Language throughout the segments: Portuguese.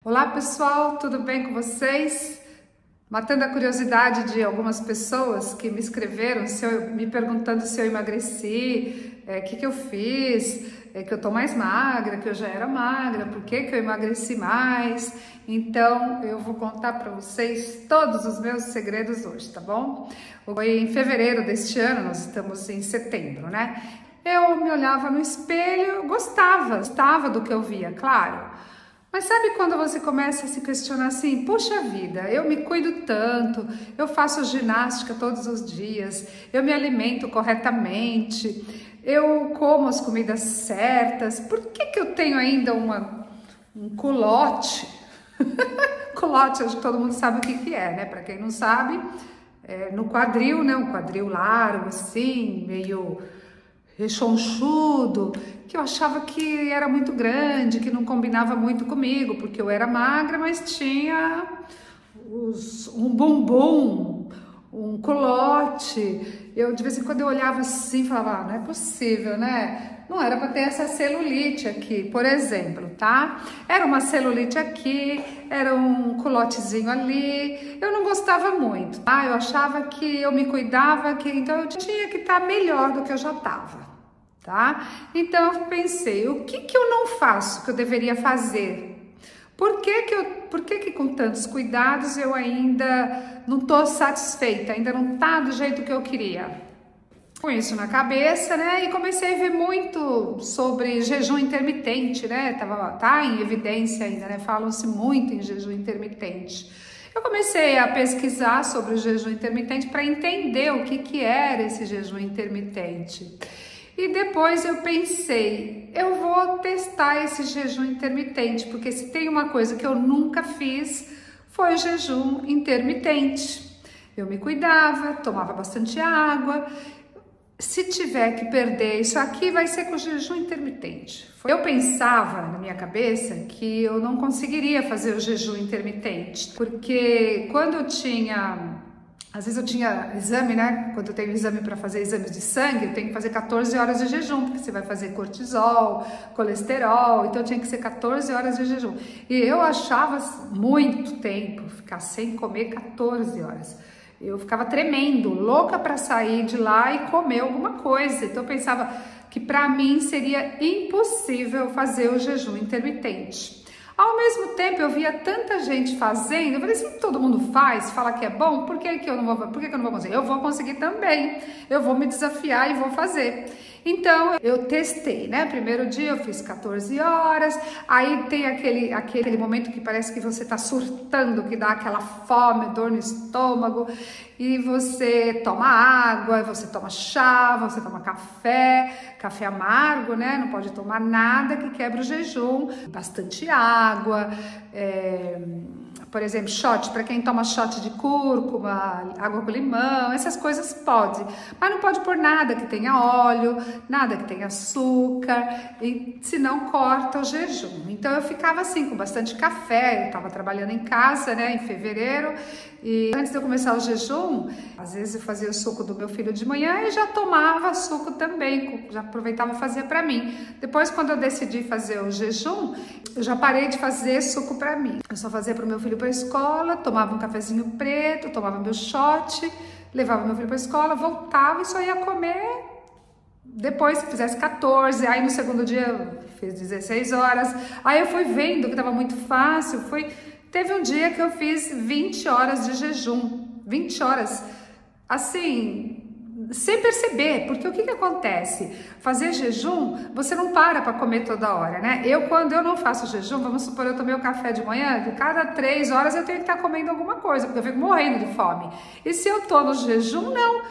Olá pessoal, tudo bem com vocês? Matando a curiosidade de algumas pessoas que me escreveram, me perguntando se eu emagreci, o que eu fiz, que eu tô mais magra, que eu já era magra, por que eu emagreci mais. Então eu vou contar para vocês todos os meus segredos hoje, tá bom? Foi em fevereiro deste ano, nós estamos em setembro, né? Eu me olhava no espelho, gostava do que eu via, claro. Mas sabe quando você começa a se questionar assim, puxa vida, eu me cuido tanto, eu faço ginástica todos os dias, eu me alimento corretamente, eu como as comidas certas, por que eu tenho ainda um culote? Culote, acho que todo mundo sabe o que é, né? Para quem não sabe, no quadril, né? Um quadril largo assim, meio rechonchudo, que eu achava que era muito grande, que não combinava muito comigo, porque eu era magra, mas tinha um bumbum, um culote. Eu de vez em quando eu olhava assim e falava, não é possível, né? Não era para ter essa celulite aqui, por exemplo, tá? Era uma celulite aqui, era um culotezinho ali. Eu não gostava muito, tá? Eu achava que eu me cuidava, então eu tinha que estar melhor do que eu já estava, tá? Então eu pensei, o que eu não faço que eu deveria fazer? Por que com tantos cuidados eu ainda não tô satisfeita, ainda não tá do jeito que eu queria? Com isso na cabeça, né? E comecei a ver muito sobre jejum intermitente, né? Tá em evidência ainda, né? Falam-se muito em jejum intermitente. Eu comecei a pesquisar sobre o jejum intermitente para entender o que era esse jejum intermitente. E depois eu pensei, eu vou testar esse jejum intermitente, porque se tem uma coisa que eu nunca fiz, foi o jejum intermitente. Eu me cuidava, tomava bastante água. Se tiver que perder isso aqui, vai ser com o jejum intermitente. Eu pensava na minha cabeça que eu não conseguiria fazer o jejum intermitente, porque quando eu tinha... Às vezes eu tinha exame, né? Quando eu tenho exame para fazer exames de sangue, eu tenho que fazer 14 horas de jejum, porque você vai fazer cortisol, colesterol, então tinha que ser 14 horas de jejum. E eu achava muito tempo ficar sem comer 14 horas. Eu ficava tremendo, louca para sair de lá e comer alguma coisa. Então eu pensava que para mim seria impossível fazer o jejum intermitente. Ao mesmo tempo, eu via tanta gente fazendo, eu falei assim, todo mundo faz, fala que é bom, por que eu não vou conseguir? Eu vou conseguir também, eu vou me desafiar e vou fazer. Então, eu testei, né? Primeiro dia eu fiz 14 horas, aí tem aquele momento que parece que você tá surtando, que dá aquela fome, dor no estômago, e você toma água, você toma chá, você toma café amargo, né? Não pode tomar nada que quebra o jejum, bastante água, por exemplo, shot, para quem toma shot de cúrcuma, água com limão, essas coisas pode, mas não pode pôr nada que tenha óleo, nada que tenha açúcar, e senão corta o jejum. Então eu ficava assim, com bastante café, eu estava trabalhando em casa, né, em fevereiro, e antes de eu começar o jejum, às vezes eu fazia o suco do meu filho de manhã e já tomava suco também, já aproveitava e fazia para mim. Depois, quando eu decidi fazer o jejum, eu já parei de fazer suco para mim. Eu só fazia para o meu filho para a escola, tomava um cafezinho preto, tomava meu shot, levava meu filho para a escola, voltava e só ia comer depois que fizesse 14, aí no segundo dia eu fiz 16 horas, aí eu fui vendo que estava muito fácil, teve um dia que eu fiz 20 horas de jejum, 20 horas, assim, sem perceber, porque o que acontece? Fazer jejum, você não para comer toda hora, né? Quando eu não faço jejum, vamos supor, eu tomei o café de manhã, de cada 3 horas eu tenho que estar comendo alguma coisa, porque eu fico morrendo de fome. E se eu tô no jejum, não.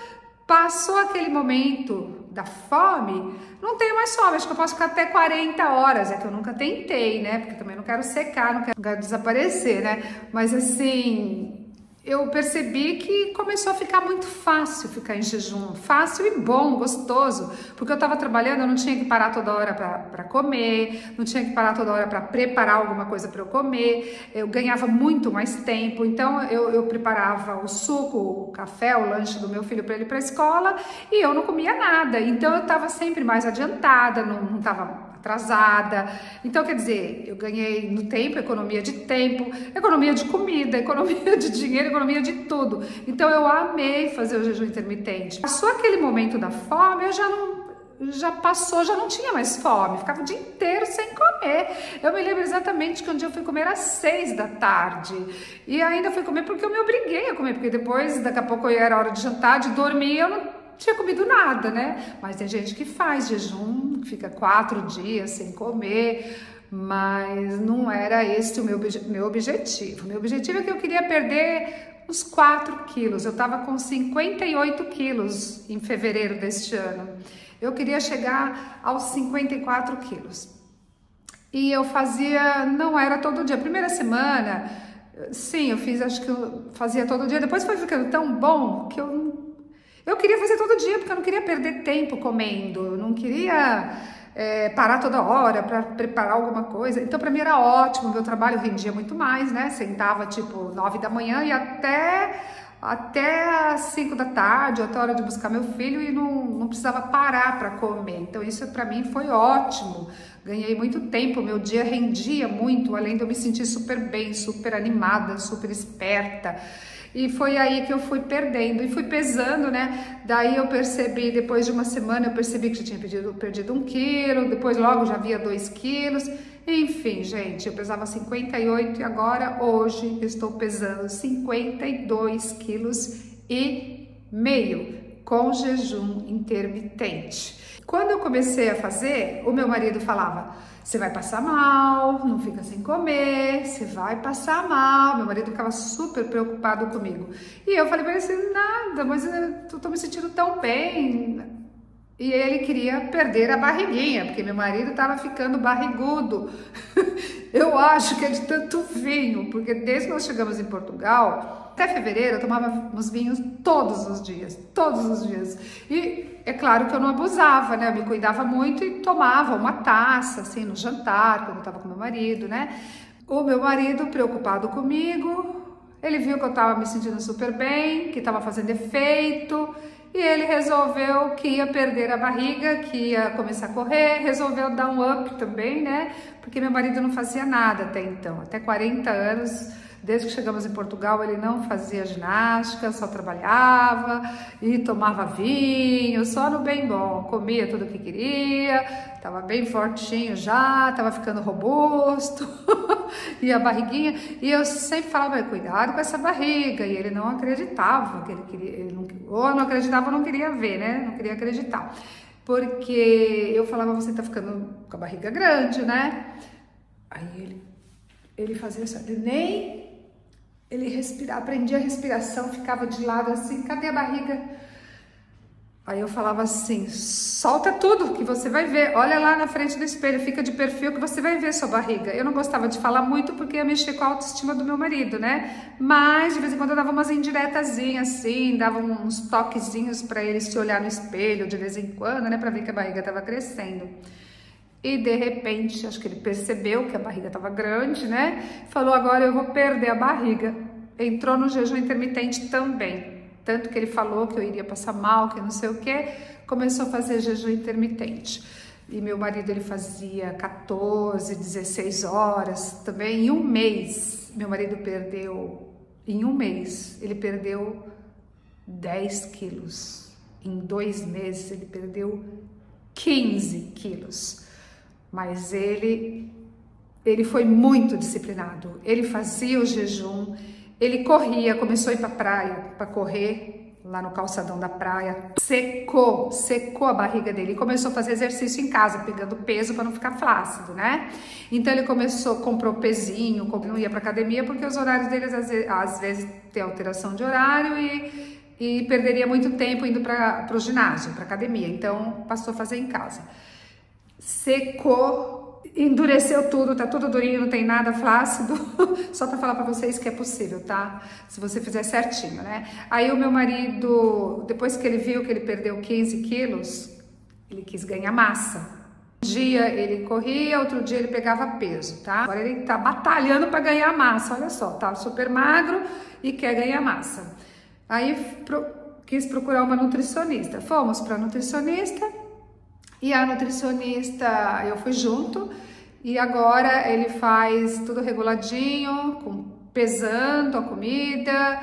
Passou aquele momento da fome, não tenho mais fome, acho que eu posso ficar até 40 horas, é que eu nunca tentei, né? Porque também não quero secar, não quero desaparecer, né? Mas assim, eu percebi que começou a ficar muito fácil ficar em jejum, fácil e bom, gostoso, porque eu estava trabalhando, eu não tinha que parar toda hora para comer, não tinha que parar toda hora para preparar alguma coisa para eu comer, eu ganhava muito mais tempo, então eu preparava o suco, o café, o lanche do meu filho para ele ir para a escola e eu não comia nada, então eu estava sempre mais adiantada, não estava atrasada. Então, quer dizer, eu ganhei no tempo, economia de comida, economia de dinheiro, economia de tudo. Então, eu amei fazer o jejum intermitente. Passou aquele momento da fome, já passou, já não tinha mais fome, ficava o dia inteiro sem comer. Eu me lembro exatamente que um dia eu fui comer às 6 da tarde e ainda fui comer porque eu me obriguei a comer, porque depois, daqui a pouco era hora de jantar, de dormir, eu não tinha comido nada, né? Mas tem gente que faz jejum, fica 4 dias sem comer, mas não era esse o meu objetivo. Meu objetivo é que eu queria perder uns 4 quilos. Eu tava com 58 quilos em fevereiro deste ano. Eu queria chegar aos 54 quilos. E eu fazia, não era todo dia. Primeira semana, sim, eu fiz, acho que eu fazia todo dia. Depois foi ficando tão bom que eu queria fazer todo dia, porque eu não queria perder tempo comendo. Eu não queria parar toda hora para preparar alguma coisa. Então, para mim era ótimo. Meu trabalho rendia muito mais, né? Sentava tipo 9 da manhã e até às 5 da tarde, até a hora de buscar meu filho, e não precisava parar para comer. Então isso para mim foi ótimo, ganhei muito tempo, meu dia rendia muito, além de eu me sentir super bem, super animada, super esperta. E foi aí que eu fui perdendo e fui pesando, né? Daí eu percebi, depois de uma semana, eu percebi que já tinha perdido 1 quilo, depois logo já havia 2 quilos. Enfim, gente, eu pesava 58 e agora, hoje, estou pesando 52 quilos e meio com jejum intermitente. Quando eu comecei a fazer, o meu marido falava: você vai passar mal, não fica sem comer, você vai passar mal. Meu marido ficava super preocupado comigo. E eu falei para ele assim: nada, mas eu tô me sentindo tão bem. E ele queria perder a barriguinha, porque meu marido estava ficando barrigudo. Eu acho que é de tanto vinho, porque desde que nós chegamos em Portugal, até fevereiro eu tomava os vinhos todos os dias. E é claro que eu não abusava, né? Eu me cuidava muito e tomava uma taça, assim, no jantar, quando eu estava com meu marido, né? O meu marido, preocupado comigo, ele viu que eu estava me sentindo super bem, que estava fazendo efeito, e ele resolveu que ia perder a barriga, que ia começar a correr, resolveu dar um up também, né? Porque meu marido não fazia nada até então, até 40 anos, desde que chegamos em Portugal, ele não fazia ginástica, só trabalhava e tomava vinho, só no bem bom, comia tudo que queria, tava bem fortinho já, tava ficando robusto, e a barriguinha, e eu sempre falava: cuidado com essa barriga, e ele não acreditava que ele queria, ou não acreditava ou não queria ver, né? Não queria acreditar, porque eu falava: você tá ficando com a barriga grande, né? Aí ele fazia isso, ele respirava, aprendia a respiração, ficava de lado assim: cadê a barriga? Aí eu falava assim: solta tudo que você vai ver, olha lá na frente do espelho, fica de perfil que você vai ver sua barriga. Eu não gostava de falar muito porque ia mexer com a autoestima do meu marido, né? Mas de vez em quando eu dava umas indiretazinhas assim, dava uns toquezinhos para ele se olhar no espelho de vez em quando, né? Para ver que a barriga estava crescendo. E de repente, acho que ele percebeu que a barriga estava grande, né? Falou: agora eu vou perder a barriga. Entrou no jejum intermitente também. Tanto que ele falou que eu iria passar mal, que não sei o que, começou a fazer jejum intermitente. E meu marido, ele fazia 14, 16 horas também. Em um mês, meu marido perdeu, em um mês, ele perdeu 10 quilos. Em 2 meses, ele perdeu 15 quilos. Mas ele foi muito disciplinado. Ele fazia o jejum, ele corria, começou a ir para a praia para correr lá no calçadão da praia, secou a barriga dele e começou a fazer exercício em casa, pegando peso para não ficar flácido, né? Então ele comprou pezinho, não ia para academia porque os horários deles às vezes tem alteração de horário e perderia muito tempo indo para o ginásio, para academia. Então passou a fazer em casa. Secou, endureceu tudo, tá tudo durinho, não tem nada flácido, só para falar para vocês que é possível, tá? Se você fizer certinho, né? Aí o meu marido, depois que ele viu que ele perdeu 15 quilos, ele quis ganhar massa. Um dia ele corria, outro dia ele pegava peso, tá? Agora ele tá batalhando para ganhar massa, olha só, tá super magro e quer ganhar massa. Aí quis procurar uma nutricionista, fomos para nutricionista. E a nutricionista, eu fui junto, e agora ele faz tudo reguladinho, pesando a comida,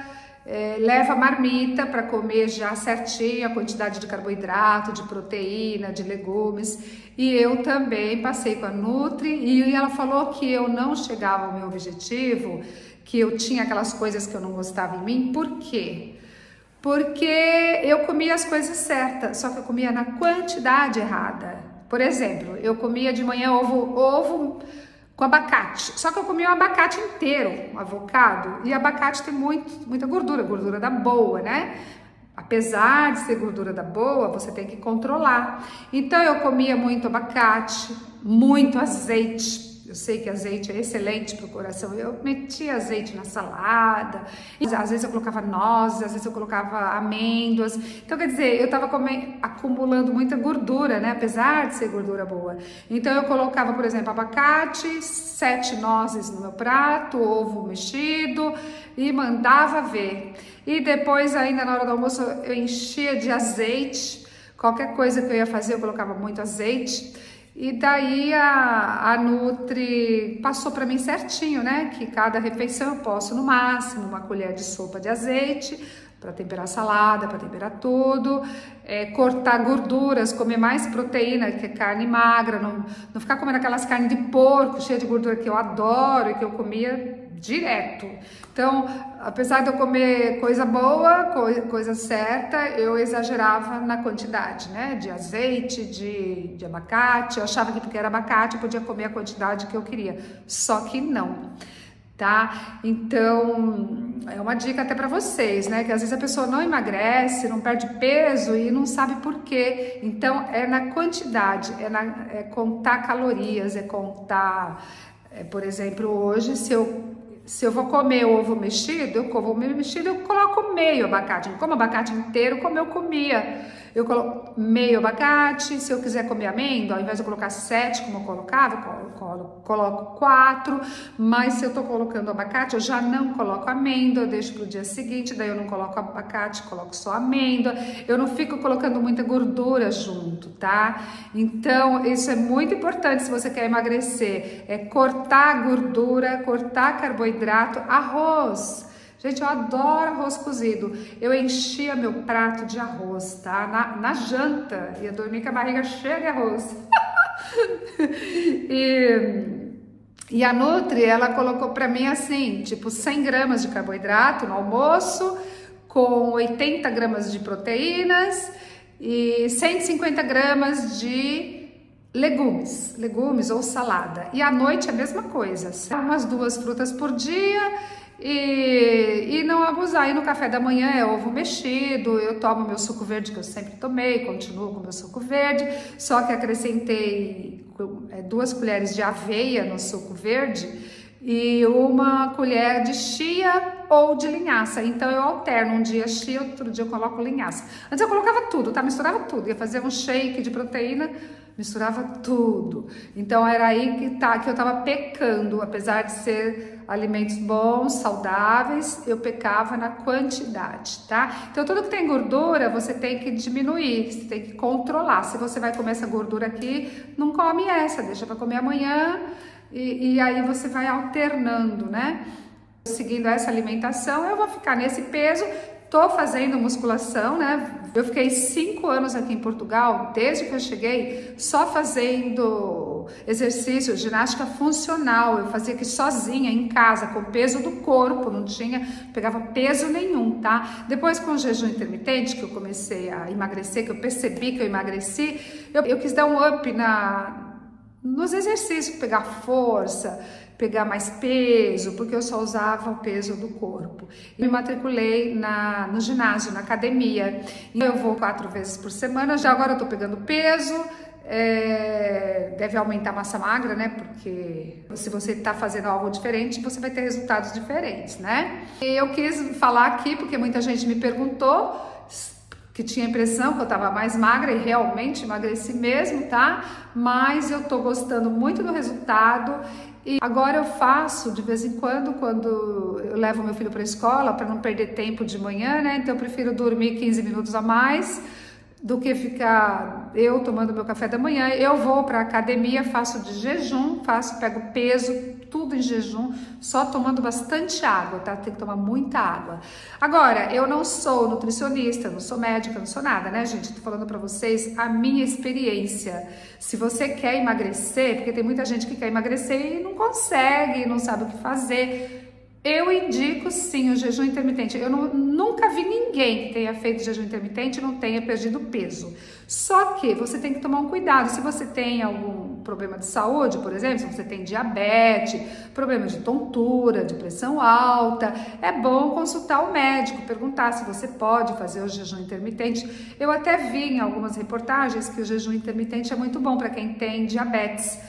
leva marmita para comer já certinho a quantidade de carboidrato, de proteína, de legumes. E eu também passei com a Nutri, e ela falou que eu não chegava ao meu objetivo, que eu tinha aquelas coisas que eu não gostava em mim. Por quê? Porque eu comia as coisas certas, só que eu comia na quantidade errada. Por exemplo, eu comia de manhã ovo com abacate, só que eu comia o abacate inteiro, um avocado, e abacate tem muita gordura, gordura da boa, né? Apesar de ser gordura da boa, você tem que controlar. Então eu comia muito abacate, muito azeite. Eu sei que azeite é excelente para o coração. Eu metia azeite na salada. Às vezes eu colocava nozes, às vezes eu colocava amêndoas. Então, quer dizer, eu estava acumulando muita gordura, né? Apesar de ser gordura boa. Então, eu colocava, por exemplo, abacate, 7 nozes no meu prato, ovo mexido e mandava ver. E depois, ainda na hora do almoço, eu enchia de azeite. Qualquer coisa que eu ia fazer, eu colocava muito azeite. E daí a Nutri passou para mim certinho, né? Que cada refeição eu posso, no máximo, 1 colher de sopa de azeite para temperar salada, para temperar tudo, cortar gorduras, comer mais proteína, que é carne magra, não ficar comendo aquelas carnes de porco cheia de gordura que eu adoro e que eu comia direto. Então, apesar de eu comer coisa boa, coisa certa, eu exagerava na quantidade, né? De azeite, de abacate. Eu achava que porque era abacate eu podia comer a quantidade que eu queria, só que não, tá? Então, é uma dica até para vocês, né? Que às vezes a pessoa não emagrece, não perde peso e não sabe por quê. Então, é na quantidade, é contar calorias, é contar, por exemplo, hoje, se eu vou comer ovo mexido, eu coloco meio abacate. Não como abacate inteiro como eu comia. Eu coloco meio abacate. Se eu quiser comer amêndoa, ao invés de eu colocar 7 como eu colocava, eu coloco 4. Mas se eu tô colocando abacate, eu já não coloco amêndoa, eu deixo pro dia seguinte, daí eu não coloco abacate, coloco só amêndoa. Eu não fico colocando muita gordura junto, tá? Então, isso é muito importante se você quer emagrecer. É cortar gordura, cortar carboidrato, arroz. Gente, eu adoro arroz cozido. Eu enchia meu prato de arroz, tá? Na janta, ia dormir com a barriga cheia de arroz. E a Nutri, ela colocou pra mim assim, tipo 100 gramas de carboidrato no almoço, com 80 gramas de proteínas e 150 gramas de legumes ou salada. E à noite a mesma coisa, umas 2 frutas por dia. E não abusar. E no café da manhã é ovo mexido, eu tomo meu suco verde que eu sempre tomei, continuo com meu suco verde, só que acrescentei 2 colheres de aveia no suco verde e 1 colher de chia ou de linhaça. Então eu alterno, um dia chia, outro dia eu coloco linhaça. Antes eu colocava tudo, tá? Misturava tudo, ia fazer um shake de proteína, misturava tudo. Então era aí que eu tava pecando, apesar de ser alimentos bons, saudáveis, eu pecava na quantidade, tá? Então tudo que tem gordura você tem que diminuir, você tem que controlar. Se você vai comer essa gordura aqui, não come essa, deixa para comer amanhã e aí você vai alternando, né? Seguindo essa alimentação, eu vou ficar nesse peso. Tô fazendo musculação, né? Eu fiquei 5 anos aqui em Portugal, desde que eu cheguei, só fazendo exercício, ginástica funcional. Eu fazia aqui sozinha, em casa, com peso do corpo, pegava peso nenhum, tá? Depois, com o jejum intermitente, que eu comecei a emagrecer, que eu percebi que eu emagreci, eu quis dar um up nos exercícios, pegar força, pegar mais peso, porque eu só usava o peso do corpo. E me matriculei no ginásio, na academia. E eu vou 4 vezes por semana, já agora eu tô pegando peso, deve aumentar a massa magra, né? Porque se você tá fazendo algo diferente, você vai ter resultados diferentes, né? E eu quis falar aqui, porque muita gente me perguntou, que tinha a impressão que eu tava mais magra e realmente emagreci mesmo, tá? Mas eu tô gostando muito do resultado e agora eu faço de vez em quando eu levo meu filho para a escola para não perder tempo de manhã, né? Então eu prefiro dormir 15 minutos a mais do que ficar eu tomando meu café da manhã. Eu vou para academia, faço de jejum, pego peso, tudo em jejum, só tomando bastante água, tá? Tem que tomar muita água. Agora, eu não sou nutricionista, não sou médica, não sou nada, né, gente? Tô falando para vocês a minha experiência. Se você quer emagrecer, porque tem muita gente que quer emagrecer e não consegue, não sabe o que fazer, eu indico sim o jejum intermitente. Eu nunca vi ninguém que tenha feito jejum intermitente e não tenha perdido peso. Só que você tem que tomar um cuidado. Se você tem algum problema de saúde, por exemplo, se você tem diabetes, problema de tontura, de pressão alta, é bom consultar o médico, perguntar se você pode fazer o jejum intermitente. Eu até vi em algumas reportagens que o jejum intermitente é muito bom para quem tem diabetes.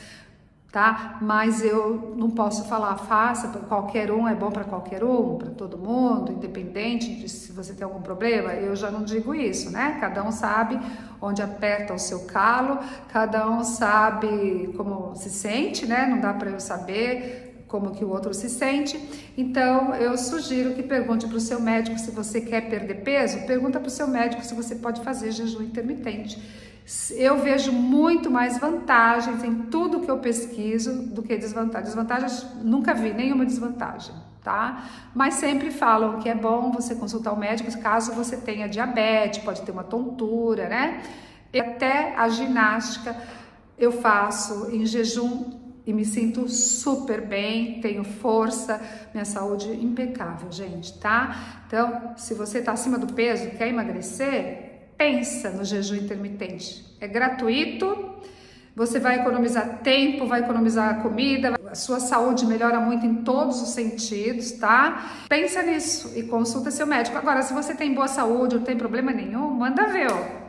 Tá? Mas eu não posso falar, faça para qualquer um, é bom para qualquer um, para todo mundo, independente de se você tem algum problema. Eu já não digo isso, né? Cada um sabe onde aperta o seu calo, cada um sabe como se sente, né? Não dá para eu saber como que o outro se sente. Então, eu sugiro que pergunte para o seu médico se você quer perder peso, pergunta para o seu médico se você pode fazer jejum intermitente. Eu vejo muito mais vantagens em tudo que eu pesquiso do que desvantagens. Desvantagens, nunca vi nenhuma desvantagem, tá? Mas sempre falam que é bom você consultar o médico caso você tenha diabetes, pode ter uma tontura, né? E até a ginástica eu faço em jejum e me sinto super bem, tenho força, minha saúde impecável, gente, tá? Então, se você tá acima do peso, quer emagrecer, pensa no jejum intermitente. É gratuito, você vai economizar tempo, vai economizar comida, a sua saúde melhora muito em todos os sentidos, tá? Pensa nisso e consulta seu médico. Agora, se você tem boa saúde, não tem problema nenhum, manda ver, ó.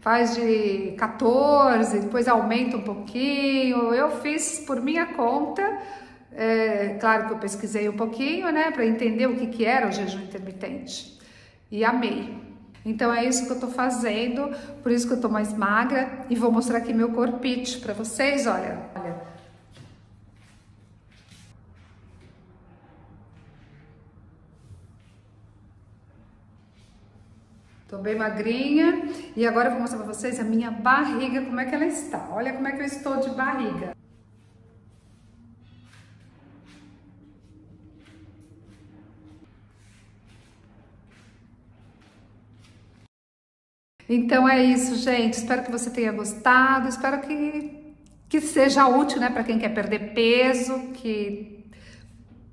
Faz de 14, depois aumenta um pouquinho. Eu fiz por minha conta, claro que eu pesquisei um pouquinho, né, para entender o que era o jejum intermitente e amei. Então é isso que eu tô fazendo, por isso que eu tô mais magra e vou mostrar aqui meu corpite para vocês, olha. Tô bem magrinha e agora eu vou mostrar para vocês a minha barriga, como é que ela está. Olha como é que eu estou de barriga. Então é isso, gente. Espero que você tenha gostado. Espero que seja útil, né, para quem quer perder peso, que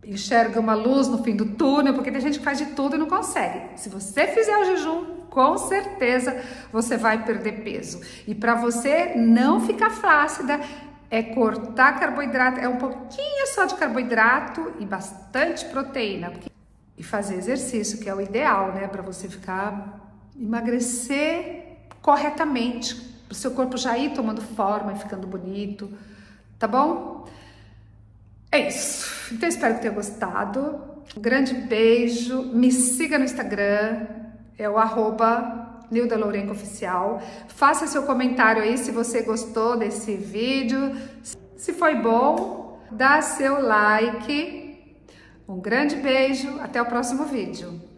enxerga uma luz no fim do túnel, porque tem gente que faz de tudo e não consegue. Se você fizer o jejum, com certeza você vai perder peso. E para você não ficar flácida, é cortar carboidrato, é um pouquinho só de carboidrato e bastante proteína. E fazer exercício, que é o ideal, né, para você emagrecer corretamente, para o seu corpo já ir tomando forma e ficando bonito, tá bom? É isso. Então espero que tenha gostado. Um grande beijo. Me siga no Instagram, é o @NildaLourencoOficial. Faça seu comentário aí se você gostou desse vídeo. Se foi bom, dá seu like. Um grande beijo. Até o próximo vídeo.